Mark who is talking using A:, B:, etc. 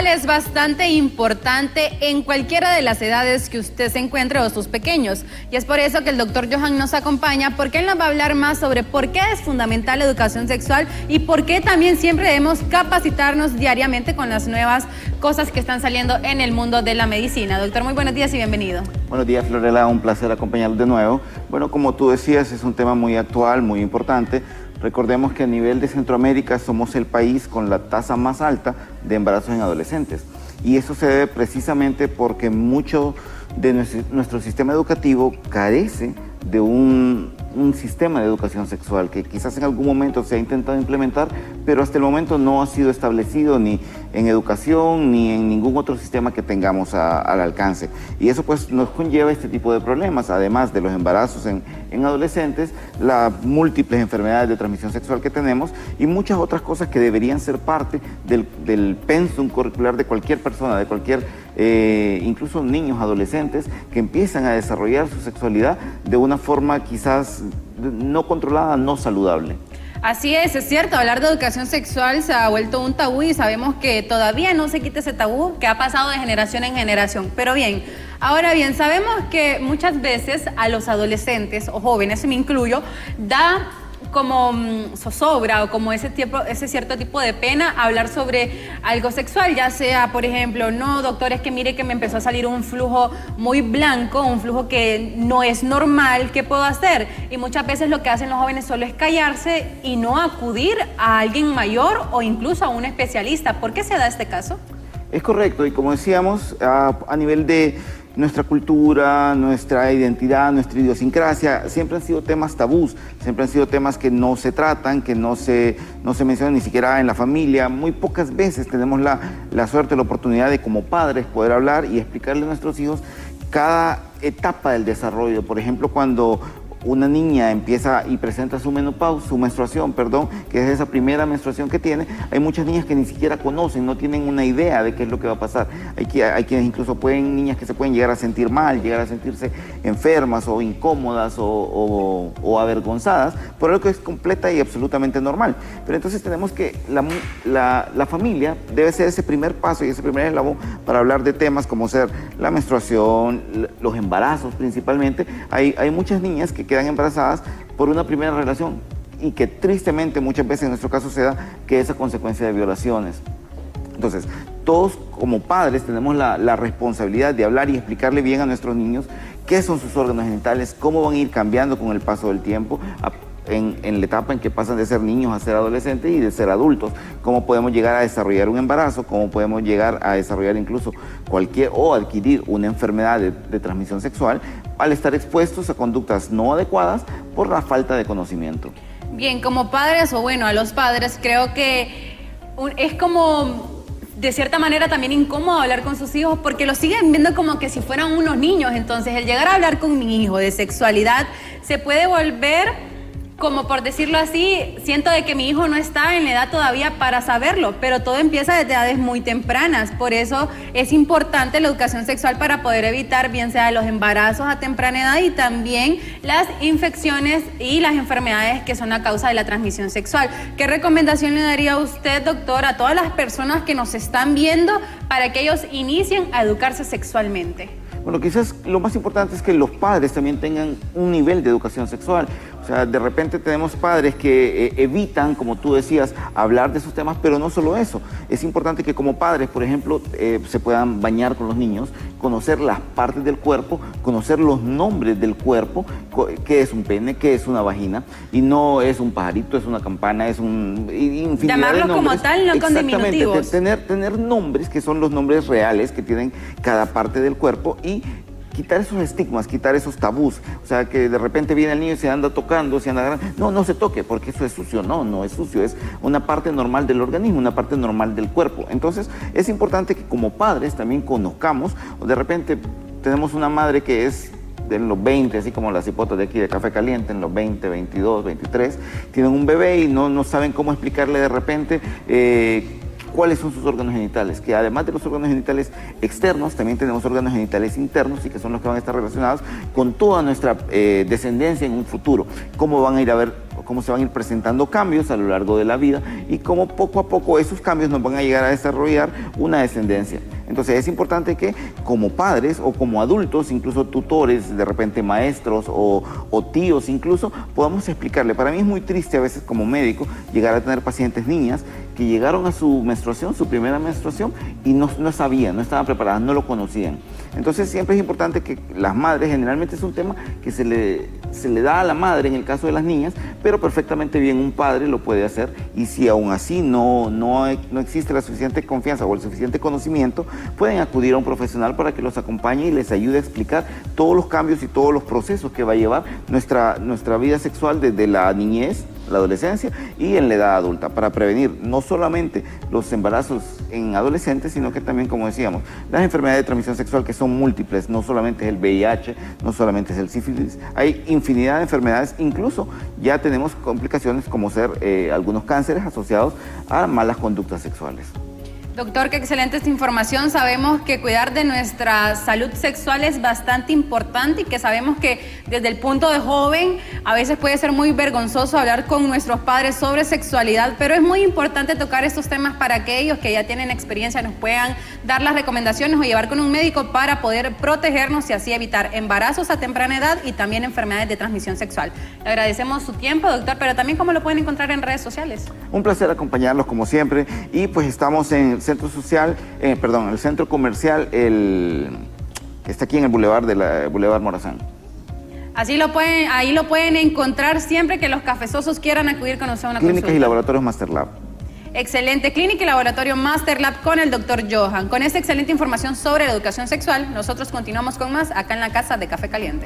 A: sexual es bastante importante en cualquiera de las edades que usted se encuentre o sus pequeños. Y es por eso que el doctor Johan nos acompaña, porque él nos va a hablar más sobre por qué es fundamental la educación sexual y por qué también siempre debemos capacitarnos diariamente con las nuevas cosas que están saliendo en el mundo de la medicina. Doctor, muy buenos días y bienvenido.
B: Buenos días, Florela, un placer acompañarlos de nuevo. Bueno, como tú decías, es un tema muy actual, muy importante. Recordemos que a nivel de Centroamérica somos el país con la tasa más alta de embarazos en adolescentes. Y eso se debe precisamente porque mucho de nuestro sistema educativo carece de un sistema de educación sexual que quizás en algún momento se ha intentado implementar, pero hasta el momento no ha sido establecido ni en educación ni en ningún otro sistema que tengamos al alcance. Y eso pues nos conlleva este tipo de problemas, además de los embarazos en adolescentes, las múltiples enfermedades de transmisión sexual que tenemos y muchas otras cosas que deberían ser parte del pensum curricular de cualquier persona, de cualquier, incluso niños, adolescentes, que empiezan a desarrollar su sexualidad de una forma quizás no controlada, no saludable.
A: Así es cierto, hablar de educación sexual se ha vuelto un tabú y sabemos que todavía no se quita ese tabú que ha pasado de generación en generación. Pero bien, ahora bien, sabemos que muchas veces a los adolescentes o jóvenes, me incluyo, da como zozobra o como ese cierto tipo de pena hablar sobre algo sexual, ya sea, por ejemplo, no, doctor, es que mire que me empezó a salir un flujo muy blanco, un flujo que no es normal, ¿qué puedo hacer? Y muchas veces lo que hacen los jóvenes solo es callarse y no acudir a alguien mayor o incluso a un especialista. ¿Por qué se da este caso?
B: Es correcto, y como decíamos, a nivel de nuestra cultura, nuestra identidad, nuestra idiosincrasia, siempre han sido temas tabús, siempre han sido temas que no se tratan, que no se mencionan ni siquiera en la familia. Muy pocas veces tenemos la suerte, la oportunidad de como padres poder hablar y explicarle a nuestros hijos cada etapa del desarrollo. Por ejemplo, cuando una niña empieza y presenta su menstruación, que es esa primera menstruación que tiene, hay muchas niñas que ni siquiera conocen, no tienen una idea de qué es lo que va a pasar. Hay quienes incluso niñas que se pueden llegar a sentir mal, llegar a sentirse enfermas o incómodas o avergonzadas por algo que es completa y absolutamente normal. Pero entonces tenemos que la familia debe ser ese primer paso y ese primer eslabón para hablar de temas como ser la menstruación, los embarazos principalmente. Hay muchas niñas que quedan embarazadas por una primera relación y que tristemente muchas veces en nuestro caso se da que es a consecuencia de violaciones. Entonces, todos como padres tenemos la responsabilidad de hablar y explicarle bien a nuestros niños qué son sus órganos genitales, cómo van a ir cambiando con el paso del tiempo, en la etapa en que pasan de ser niños a ser adolescentes y de ser adultos, cómo podemos llegar a desarrollar un embarazo, cómo podemos llegar a desarrollar incluso o adquirir una enfermedad de transmisión sexual al estar expuestos a conductas no adecuadas por la falta de conocimiento.
A: Bien, como padres, o bueno, a los padres, creo que es como de cierta manera también incómodo hablar con sus hijos porque los siguen viendo como que si fueran unos niños. Entonces, el llegar a hablar con mi hijo de sexualidad se puede volver, como por decirlo así, siento de que mi hijo no está en la edad todavía para saberlo, pero todo empieza desde edades muy tempranas. Por eso es importante la educación sexual para poder evitar bien sea los embarazos a temprana edad y también las infecciones y las enfermedades que son a causa de la transmisión sexual. ¿Qué recomendación le daría usted, doctor, a todas las personas que nos están viendo para que ellos inicien a educarse sexualmente?
B: Bueno, quizás lo más importante es que los padres también tengan un nivel de educación sexual. O sea, de repente tenemos padres que evitan, como tú decías, hablar de esos temas, pero no solo eso. Es importante que como padres, por ejemplo, se puedan bañar con los niños, conocer las partes del cuerpo, conocer los nombres del cuerpo, qué es un pene, qué es una vagina, y no es un pajarito, es una campana, es un infinidad
A: llamarlo
B: de nombres.
A: como tal, no con diminutivos.
B: Tener nombres que son los nombres reales que tienen cada parte del cuerpo y quitar esos estigmas, quitar esos tabús. O sea, que de repente viene el niño y se anda tocando, se anda agarrando. No se toque, porque eso es sucio. No es sucio, es una parte normal del organismo, una parte normal del cuerpo. Entonces, es importante que como padres también conozcamos, o de repente tenemos una madre que es en los 20, así como las hipotas de aquí de Café Caliente, en los 20, 22, 23, tienen un bebé y no saben cómo explicarle de repente cuáles son sus órganos genitales, que además de los órganos genitales externos, también tenemos órganos genitales internos y que son los que van a estar relacionados con toda nuestra descendencia en un futuro. Cómo van a ir a ver cómo se van a ir presentando cambios a lo largo de la vida y cómo poco a poco esos cambios nos van a llegar a desarrollar una descendencia. Entonces es importante que como padres o como adultos, incluso tutores, de repente maestros o tíos incluso, podamos explicarle. Para mí es muy triste a veces como médico llegar a tener pacientes niñas que llegaron a su menstruación, su primera menstruación, y no sabían, no estaban preparadas, no lo conocían. Entonces siempre es importante que las madres, generalmente es un tema que se le da a la madre en el caso de las niñas, pero perfectamente bien un padre lo puede hacer, y si aún así no existe la suficiente confianza o el suficiente conocimiento, pueden acudir a un profesional para que los acompañe y les ayude a explicar todos los cambios y todos los procesos que va a llevar nuestra vida sexual desde la niñez, la adolescencia y en la edad adulta, para prevenir no solamente los embarazos en adolescentes, sino que también, como decíamos, las enfermedades de transmisión sexual, que son múltiples, no solamente es el VIH, no solamente es el sífilis, hay infinidad de enfermedades, incluso ya tenemos complicaciones como ser algunos cánceres asociados a malas conductas sexuales.
A: Doctor, qué excelente esta información. Sabemos que cuidar de nuestra salud sexual es bastante importante y que sabemos que desde el punto de joven a veces puede ser muy vergonzoso hablar con nuestros padres sobre sexualidad, pero es muy importante tocar estos temas para que ellos que ya tienen experiencia nos puedan dar las recomendaciones o llevar con un médico para poder protegernos y así evitar embarazos a temprana edad y también enfermedades de transmisión sexual. Le agradecemos su tiempo, doctor, pero también cómo lo pueden encontrar en redes sociales.
B: Un placer acompañarlos como siempre y pues estamos en el el centro comercial, que está aquí en el Boulevard Morazán.
A: Ahí lo pueden encontrar siempre que los cafezosos quieran acudir con usted a una
B: Clínicas
A: consulta.
B: y Laboratorios Master Lab.
A: Excelente, Clínica y Laboratorio Master Lab con el doctor Johan. Con esta excelente información sobre la educación sexual, nosotros continuamos con más acá en la Casa de Café Caliente.